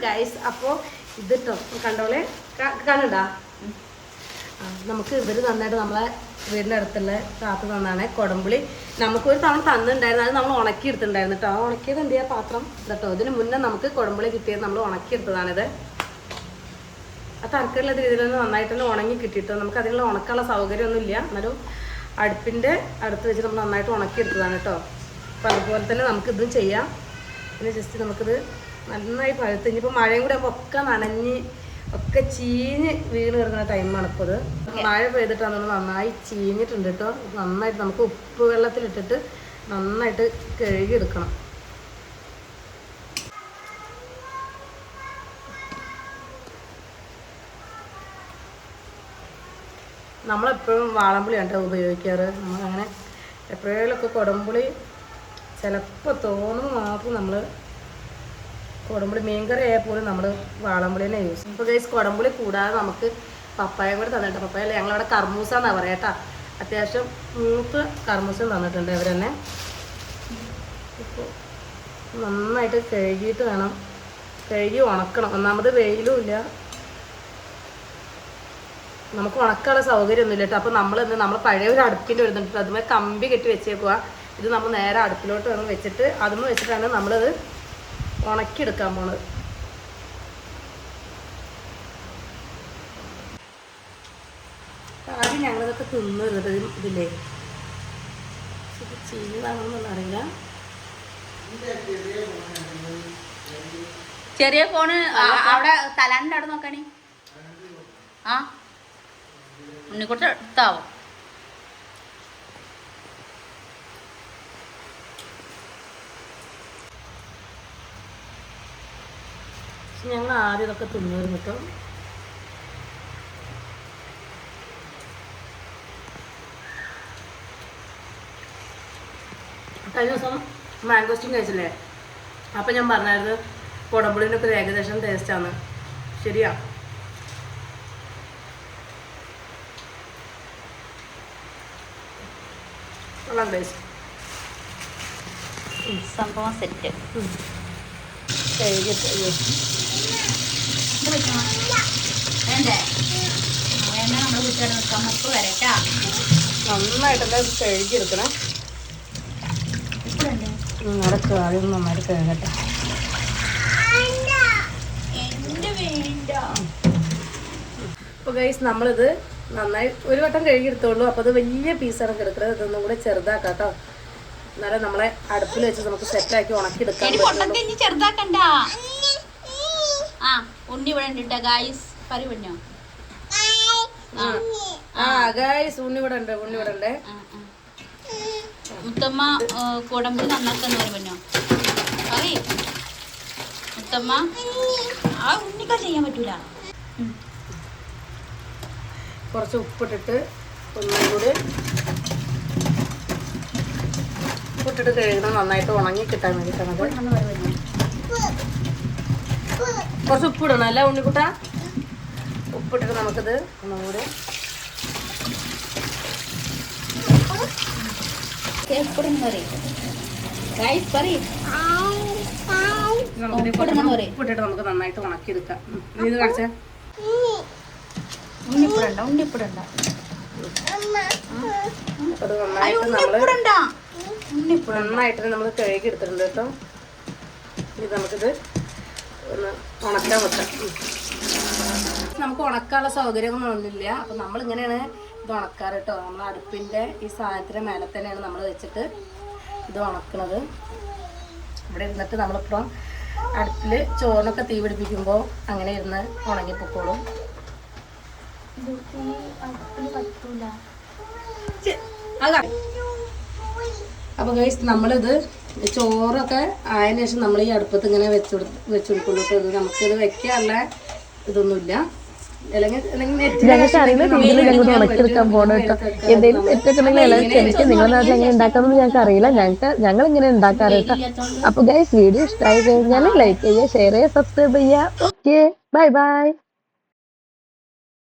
Guys, അപ്പോൾ ഇത് കേട്ടോ കണ്ടോളെ കാണണ്ടാ. നമുക്ക് ഇവർ നന്നായിട്ട് നമ്മളെ വീടിൻ്റെ അടുത്തുള്ള കാത്ത് തന്നാണ് കൊടംപുളി. നമുക്കൊരു തവണ തന്നിട്ടുണ്ടായിരുന്നു, അത് നമ്മൾ ഉണക്കിയെടുത്തിട്ടുണ്ടായിരുന്നു കേട്ടോ. ഉണക്കിയത് എന്ത് ചെയ്യുക പാത്രം കേട്ടോ. ഇതിന് മുന്നേ നമുക്ക് കൊടംപുളി കിട്ടിയത് നമ്മൾ ഉണക്കിയെടുത്തതാണിത്. ആ തരക്കുള്ള രീതിയിൽ തന്നെ നന്നായിട്ട് തന്നെ ഉണങ്ങി കിട്ടിയിട്ടോ. നമുക്ക് അതിനുള്ള ഉണക്കാനുള്ള സൗകര്യമൊന്നും ഇല്ല, എന്നാലും അടുപ്പിൻ്റെ അടുത്ത് വെച്ച് നമ്മൾ നന്നായിട്ട് ഉണക്കിയെടുത്തതാണ് കേട്ടോ. അപ്പോൾ അതുപോലെ തന്നെ നമുക്കിതും ചെയ്യാം. പിന്നെ ജസ്റ്റ് നമുക്കിത് നന്നായി പഴുത്ത് ഇനിയിപ്പോൾ മഴയും കൂടെ ആകുമ്പോൾ ഒക്കെ നനഞ്ഞ് ഒക്കെ ചീഞ്ഞ് വീണ് കിടക്കുന്ന ടൈമാണ് ഇപ്പോൾ ഇത്. മഴ പെയ്തിട്ടാണ് നന്നായി ചീഞ്ഞിട്ടുണ്ട് കേട്ടോ. നന്നായിട്ട് നമുക്ക് ഉപ്പ് വെള്ളത്തിലിട്ടിട്ട് നന്നായിട്ട് കഴുകിയെടുക്കണം. നമ്മളെപ്പോഴും വാളംപുളിയാണ് കേട്ടോ ഉപയോഗിക്കാറ്. നമ്മളങ്ങനെ എപ്പോഴേലൊക്കെ കൊടംപുളി ചിലപ്പോൾ തോന്നുമ്പോൾ മാത്രം നമ്മൾ കൊടംപുളി മീൻകറി ആയാൽ പോലും നമ്മൾ വാളംപുളി തന്നെ യൂസ് ചെയ്യും. ഇപ്പോൾ ഗൈസ് കൊടംപുളി കൂടാതെ നമുക്ക് പപ്പായം കൂടെ തന്നിട്ട്, പപ്പായല്ല ഞങ്ങളവിടെ കർമൂസ എന്നാണ് പറയുക കേട്ടോ. അത്യാവശ്യം മൂത്ത് കർമൂസയും തന്നിട്ടുണ്ട് ഇവർ തന്നെ. ഇപ്പോൾ നന്നായിട്ട് കഴുകിയിട്ട് വേണം, കഴുകി ഉണക്കണം. ഒന്നാമത് വെയിലും ഇല്ല, നമുക്ക് ഉണക്കാനുള്ള സൗകര്യമൊന്നുമില്ല കേട്ടോ. അപ്പോൾ നമ്മൾ പഴയ ഒരു അടുപ്പിൻ്റെ വരുന്നുണ്ട്, അതുമായി കമ്പി കെട്ടി വെച്ചേക്കുക. ഇത് നമ്മൾ നേരെ അടുപ്പിലോട്ട് വേണം വെച്ചിട്ട് അതുമ്പോൾ വെച്ചിട്ടാണ് നമ്മളത് ഉണക്കിയെടുക്കാൻ പോണത്. ആദ്യം ഞങ്ങളിതൊക്കെ തിന്നരുത് ഇതില്ലേ, ചീഞ്ഞതാണെന്നൊന്നും അറിയില്ല. ചെറിയ ഫോണ് അവിടെ തലാൻ്റെ അവിടെ നോക്കണേ. ആ ഉണ്ണിക്കുട്ട എടുത്താവും. ഞങ്ങൾ ആദ്യം ഇതൊക്കെ തിന്നുവരും കേട്ടോ. കഴിഞ്ഞ ദിവസം മാംഗോസ്റ്റിൻ കഴിച്ചില്ലേ, അപ്പം ഞാൻ പറഞ്ഞായിരുന്നു കൊടംപുളിൻ്റെ ഒക്കെ ഏകദേശം ടേസ്റ്റാണ്. ശരിയാ. കൊള്ളാം ടേസ്റ്റ്, സംഭവം സെറ്റ്. നന്നായിട്ടെല്ലാം കഴുകിയെടുക്കണം. നടക്കുക ആദ്യം നന്നായിട്ട് കഴുകട്ടെ. അപ്പോൾ ഗൈസ് നമ്മളിത് നന്നായി ഒരു വട്ടം കഴുകിയെടുത്തോളൂ. അപ്പോൾ അത് വലിയ പീസാണ് കിടക്കുന്നത്. ഇതൊന്നും കൂടെ ചെറുതാക്കാം കേട്ടോ. എന്നാലും നമ്മളെ അടുപ്പിൽ വെച്ച് നമുക്ക് സെറ്റാക്കി ഉണക്കിയെടുക്കാൻ ചെറുതാക്കണ്ട. ആ ഉണ്ണി ഇവിടെ ഉണ്ട് ഗായ്സ്. പരിപഞ്ഞോ ഗായ്സ്, ഉണ്ണി ഇവിടെ ഉണ്ട്, ഉണ്ണി ഇവിടെ ഉണ്ട്. മുത്തമ്മ കൊടംപുളി നന്നാക്കാന്ന് പറഞ്ഞോ അറി മുത്തമ്മ. ആ ഉണ്ണിക്ക ചെയ്യാൻ പറ്റൂല. കുറച്ച് ഉപ്പിട്ടിട്ട് ഒന്നും കൂടി ഉപ്പിട്ടിട്ട് കഴുകണം, നന്നായിട്ട് ഉണങ്ങി കിട്ടാൻ വേണ്ടിയിട്ടാണ്. കുറച്ച് ഉപ്പിടണം അല്ല ഉണ്ണിക്കുട്ട. ഉപ്പിട്ടിട്ട് നമുക്കിത് ഒന്നും കൂടി ഉപ്പിട്ടിട്ട് നമുക്ക് നന്നായിട്ട് ഉണക്കിയെടുക്കാം. ഇത് കാണിച്ചേ. ഉണ്ണിപ്പിടണ്ട ഉണ്ണിപ്പിടണ്ട. അത് നന്നായിട്ട് നമ്മൾ കഴുകി എടുത്തിട്ടുണ്ട് കേട്ടോ. ഇത് നമുക്കിത് ഒന്ന് ഉണക്കാൻ വെക്കാം. നമുക്ക് ഉണക്കാനുള്ള സൗകര്യമൊന്നുമില്ല. അപ്പം നമ്മളിങ്ങനെയാണ് ഇത് ഉണക്കാറ് കേട്ടോ. നമ്മൾ അടുപ്പിൻ്റെ ഈ സാധനത്തിൻ്റെ മേലെ തന്നെയാണ് നമ്മൾ വെച്ചിട്ട് ഇത് ഉണക്കണത്. ഇവിടെ ഇരുന്നിട്ട് നമ്മളിപ്പോൾ അടുപ്പിൽ ചോറിനൊക്കെ തീ പിടിപ്പിക്കുമ്പോൾ അങ്ങനെ ഇരുന്ന് ഉണങ്ങിപ്പോക്കോളും. അപ്പോൾ ഗൈസ് നമ്മളിത് ചോറൊക്കെ ആയതിനു ശേഷം നമ്മൾ ഈ അടുപ്പത്ത് ഇങ്ങനെ വെച്ചുകൊടുക്കുള്ളൂ. ഇത് നമുക്കിത് വെക്കാനുള്ള ഇതൊന്നുമില്ല. ഉണക്കിയെടുക്കാൻ പോകണം കേട്ടോ. എന്തെങ്കിലും തെറ്റൊക്കെ ഉണ്ടെങ്കിൽ എല്ലാവരും ക്ഷമിച്ച്. നിങ്ങളുടെ നാട്ടിൽ എങ്ങനെ ഉണ്ടാക്കാമെന്ന് ഞങ്ങൾക്ക് അറിയില്ല. ഞങ്ങൾ ഇങ്ങനെ ഉണ്ടാക്കാറ് കേട്ടോ. അപ്പൊ ഗൈസ് വീഡിയോ ഇഷ്ടമായി കഴിഞ്ഞാൽ ലൈക്ക് ചെയ്യുക, ഷെയർ ചെയ്യുക, സബ്സ്ക്രൈബ് ചെയ്യുക. Okay, bye bye.